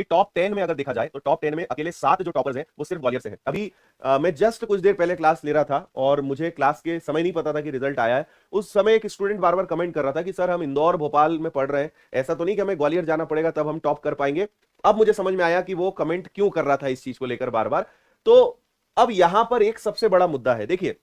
कि टॉप 10 में अगर देखा जाए तो टॉप 10 में अकेले 7 जो टॉपर्स हैं वो सिर्फ ग्वालियर से हैं। अभी मैं जस्ट कुछ देर पहले क्लास ले रहा था और मुझे क्लास के समय नहीं पता था कि रिजल्ट आया है। उस समय एक स्टूडेंट बार बार कमेंट कर रहा था कि सर हम इंदौर भोपाल में पढ़ रहे हैं, ऐसा तो नहीं कि हमें ग्वालियर जाना पड़ेगा तब हम टॉप कर पाएंगे। अब मुझे समझ में आया कि वो कमेंट क्यों कर रहा था इस चीज को लेकर बार बार। तो अब यहां पर एक सबसे बड़ा मुद्दा है, देखिए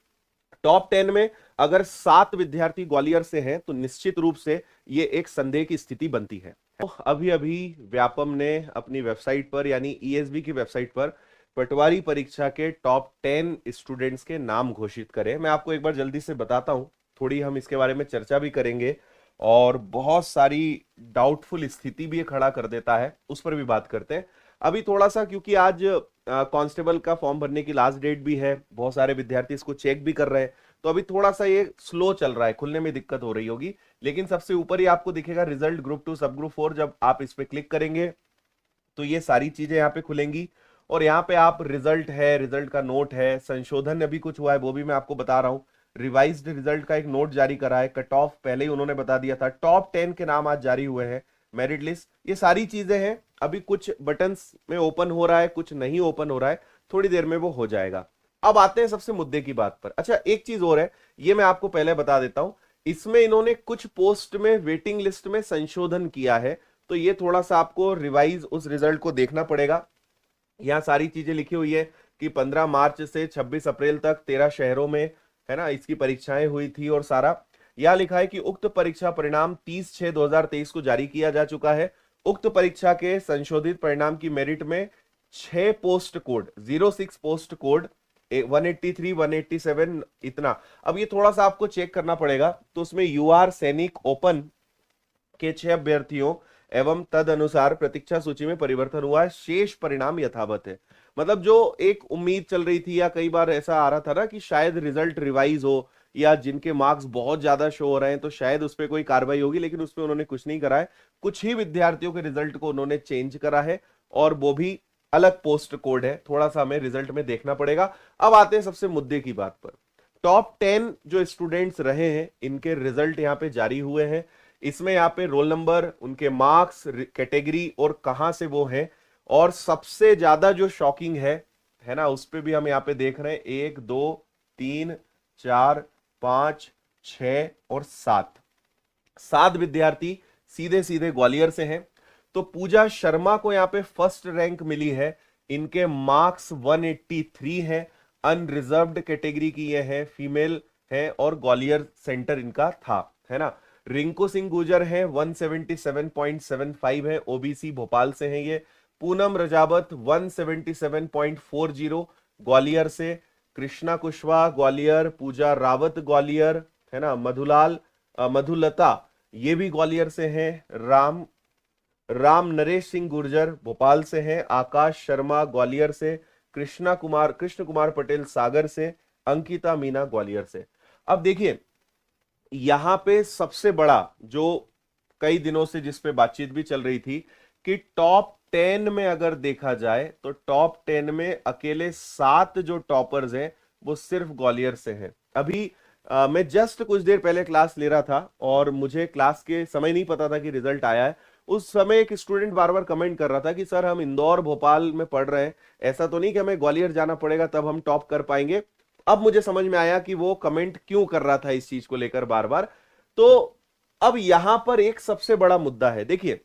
टॉप 10 में अगर 7 विद्यार्थी ग्वालियर से हैं तो निश्चित रूप से ये एक संदेह की स्थिति बनती है। तो अभी अभी व्यापम ने अपनी वेबसाइट पर यानी ईएसबी की वेबसाइट पर पटवारी परीक्षा के टॉप 10 स्टूडेंट्स के नाम घोषित करे। मैं आपको एक बार जल्दी से बताता हूं, थोड़ी हम इसके बारे में चर्चा भी करेंगे और बहुत सारी डाउटफुल स्थिति भी ये खड़ा कर देता है, उस पर भी बात करते हैं। अभी थोड़ा सा क्योंकि आज कांस्टेबल का फॉर्म भरने की लास्ट डेट भी है, बहुत सारे विद्यार्थी इसको चेक भी कर रहे हैं, तो अभी थोड़ा सा ये स्लो चल रहा है, खुलने में दिक्कत हो रही होगी। लेकिन सबसे ऊपर ही आपको दिखेगा रिजल्ट ग्रुप 2 सब ग्रुप 4। जब आप इस पे क्लिक करेंगे तो ये सारी चीजें यहाँ पे खुलेंगी और यहाँ पे आप रिजल्ट है, रिजल्ट का नोट है, संशोधन अभी कुछ हुआ है वो भी मैं आपको बता रहा हूँ, रिवाइज्ड रिजल्ट का एक नोट जारी करा है, कट ऑफ पहले ही उन्होंने बता दिया था, टॉप 10 के नाम आज जारी हुए हैं, मेरिट लिस्ट, ये सारी चीजें हैं। अभी कुछ बटन्स में ओपन हो रहा है, कुछ नहीं ओपन हो रहा है, थोड़ी देर में वो हो जाएगा। अब आते हैं सबसे मुद्दे की बात पर। अच्छा एक चीज और है, ये मैं आपको पहले बता देता हूं, इसमें इन्होंने कुछ पोस्ट में वेटिंग लिस्ट में संशोधन किया है, तो ये थोड़ा सा आपको रिवाइज उस रिजल्ट को देखना पड़ेगा। यहां सारी चीजें लिखी हुई है कि 15 मार्च से 26 अप्रैल तक 13 शहरों में है ना इसकी परीक्षाएं हुई थी और सारा यहां लिखा है कि उक्त परीक्षा परिणाम 30/6/2023 को जारी किया जा चुका है। उक्त परीक्षा के संशोधित परिणाम की मेरिट में 6 पोस्ट कोड 06 पोस्ट कोड 183 187 इतना। अब ये थोड़ा सा आपको चेक करना पड़ेगा, तो उसमें यूआर सैनिक ओपन के 6 अभ्यर्थियों एवं तद अनुसार प्रतीक्षा सूची में परिवर्तन हुआ है, शेष परिणाम यथावत है। मतलब जो एक उम्मीद चल रही थी या कई बार ऐसा आ रहा था ना कि शायद रिजल्ट रिवाइज हो या जिनके मार्क्स बहुत ज्यादा शो हो रहे हैं तो शायद उस पर कोई कार्रवाई होगी, लेकिन उस पर उन्होंने कुछ नहीं करा है। कुछ ही विद्यार्थियों के रिजल्ट को उन्होंने चेंज करा है और वो भी अलग पोस्ट कोड है, थोड़ा सा हमें रिजल्ट में देखना पड़ेगा। अब आते हैं सबसे मुद्दे की बात पर। टॉप 10 जो स्टूडेंट्स रहे हैं इनके रिजल्ट यहाँ पे जारी हुए हैं। इसमें यहाँ पे रोल नंबर, उनके मार्क्स, कैटेगरी और कहां से वो हैं, और सबसे ज्यादा जो शॉकिंग है ना, उस पे भी हम यहाँ पे देख रहे हैं 1 2 3 4 5 6 और 7 विद्यार्थी सीधे सीधे ग्वालियर से हैं। तो पूजा शर्मा को यहाँ पे फर्स्ट रैंक मिली है, इनके मार्क्स 183 हैं, अनरिजर्व्ड कैटेगरी की ये है, फीमेल है और ग्वालियर सेंटर इनका था, है ना। रिंकू सिंह गुजर है 177.75 है, ओबीसी भोपाल से हैं ये। पूनम रजावत 177.40 ग्वालियर से। कृष्णा कुशवाहा ग्वालियर, पूजा रावत ग्वालियर, है ना। मधुलता ये भी ग्वालियर से हैं। राम नरेश सिंह गुर्जर भोपाल से हैं। आकाश शर्मा ग्वालियर से। कृष्ण कुमार पटेल सागर से। अंकिता मीना ग्वालियर से। अब देखिए यहां पे सबसे बड़ा जो कई दिनों से जिस पे बातचीत भी चल रही थी कि टॉप 10 में अगर देखा जाए तो टॉप 10 में अकेले 7 जो टॉपर्स हैं वो सिर्फ ग्वालियर से हैं। अभी मैं जस्ट कुछ देर पहले क्लास ले रहा था और मुझे क्लास के समय नहीं पता था कि रिजल्ट आया है। उस समय एक स्टूडेंट बार बार कमेंट कर रहा था कि सर हम इंदौर भोपाल में पढ़ रहे हैं, ऐसा तो नहीं कि हमें ग्वालियर जाना पड़ेगा तब हम टॉप कर पाएंगे। अब मुझे समझ में आया कि वो कमेंट क्यों कर रहा था इस चीज को लेकर बार बार। तो अब यहां पर एक सबसे बड़ा मुद्दा है, देखिए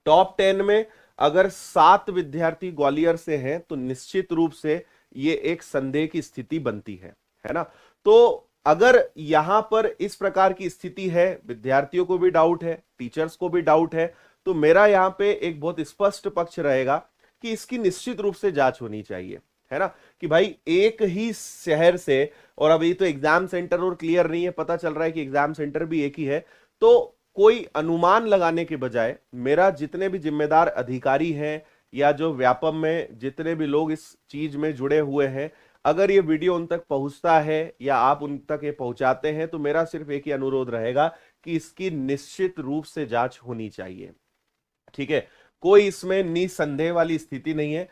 टॉप 10 में अगर 7 विद्यार्थी ग्वालियर से हैं तो निश्चित रूप से ये एक संदेह की स्थिति बनती है ना। तो अगर यहां पर इस प्रकार की स्थिति है, विद्यार्थियों को भी डाउट है, टीचर्स को भी डाउट है, तो मेरा यहां पे एक बहुत स्पष्ट पक्ष रहेगा कि इसकी निश्चित रूप से जांच होनी चाहिए, है ना। कि भाई एक ही शहर से, और अभी तो एग्जाम सेंटर और क्लियर नहीं है, पता चल रहा है कि एग्जाम सेंटर भी एक ही है, तो कोई अनुमान लगाने के बजाय मेरा जितने भी जिम्मेदार अधिकारी हैं या जो व्यापम में जितने भी लोग इस चीज में जुड़े हुए हैं, अगर ये वीडियो उन तक पहुंचता है या आप उन तक ये पहुंचाते हैं, तो मेरा सिर्फ एक ही अनुरोध रहेगा कि इसकी निश्चित रूप से जांच होनी चाहिए, ठीक है। कोई इसमें निसंदेह वाली स्थिति नहीं है,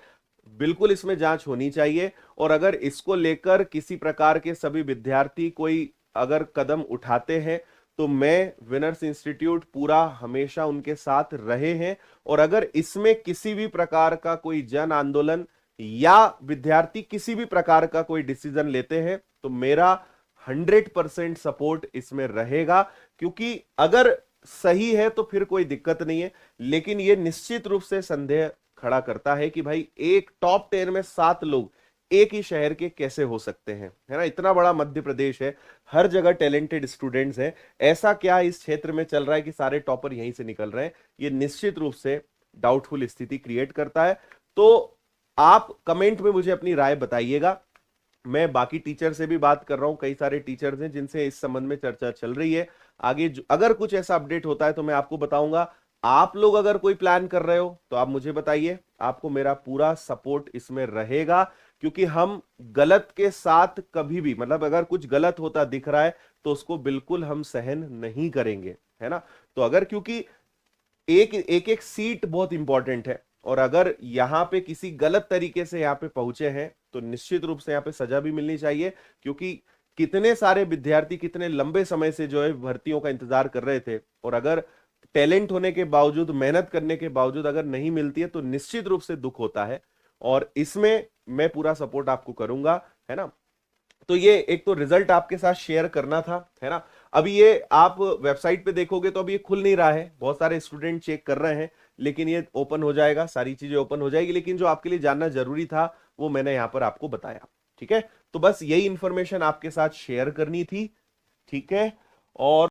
बिल्कुल इसमें जांच होनी चाहिए। और अगर इसको लेकर किसी प्रकार के सभी विद्यार्थी कोई अगर कदम उठाते हैं तो मैं विनर्स इंस्टीट्यूट पूरा हमेशा उनके साथ रहे हैं। और अगर इसमें किसी भी प्रकार का कोई जन आंदोलन या विद्यार्थी किसी भी प्रकार का कोई डिसीजन लेते हैं तो मेरा 100% सपोर्ट इसमें रहेगा, क्योंकि अगर सही है तो फिर कोई दिक्कत नहीं है, लेकिन यह निश्चित रूप से संदेह खड़ा करता है कि भाई एक टॉप 10 में 7 लोग एक ही शहर के कैसे हो सकते हैं, है ना। इतना बड़ा मध्य प्रदेश है, हर जगह टैलेंटेड स्टूडेंट्स हैं, ऐसा क्या इस क्षेत्र में चल रहा है कि सारे टॉपर यहीं से निकल रहे हैं। ये निश्चित रूप से डाउटफुल स्थिति क्रिएट करता है। तो आप कमेंट में मुझे अपनी राय बताइएगा। मैं बाकी टीचर से भी बात कर रहा हूं, कई सारे टीचर्स हैं जिनसे इस संबंध में चर्चा चल रही है। आगे अगर कुछ ऐसा अपडेट होता है तो मैं आपको बताऊंगा। आप लोग अगर कोई प्लान कर रहे हो तो आप मुझे बताइए, आपको मेरा पूरा सपोर्ट इसमें रहेगा, क्योंकि हम गलत के साथ कभी भी, मतलब अगर कुछ गलत होता दिख रहा है तो उसको बिल्कुल हम सहन नहीं करेंगे, है ना। तो अगर, क्योंकि एक एक सीट बहुत इंपॉर्टेंट है, और अगर यहां पे किसी गलत तरीके से यहां पे पहुंचे हैं तो निश्चित रूप से यहां पे सजा भी मिलनी चाहिए, क्योंकि कितने सारे विद्यार्थी कितने लंबे समय से जो है भर्तियों का इंतजार कर रहे थे, और अगर टैलेंट होने के बावजूद, मेहनत करने के बावजूद अगर नहीं मिलती है तो निश्चित रूप से दुख होता है। और इसमें मैं पूरा सपोर्ट आपको करूंगा, है ना। तो ये एक तो रिजल्ट आपके साथ शेयर करना था, है ना। अभी ये आप वेबसाइट पे देखोगे तो अभी ये खुल नहीं रहा है, बहुत सारे स्टूडेंट चेक कर रहे हैं, लेकिन ये ओपन हो जाएगा, सारी चीजें ओपन हो जाएगी। लेकिन जो आपके लिए जानना जरूरी था वो मैंने यहां पर आपको बताया, ठीक है। तो बस यही इंफॉर्मेशन आपके साथ शेयर करनी थी, ठीक है। और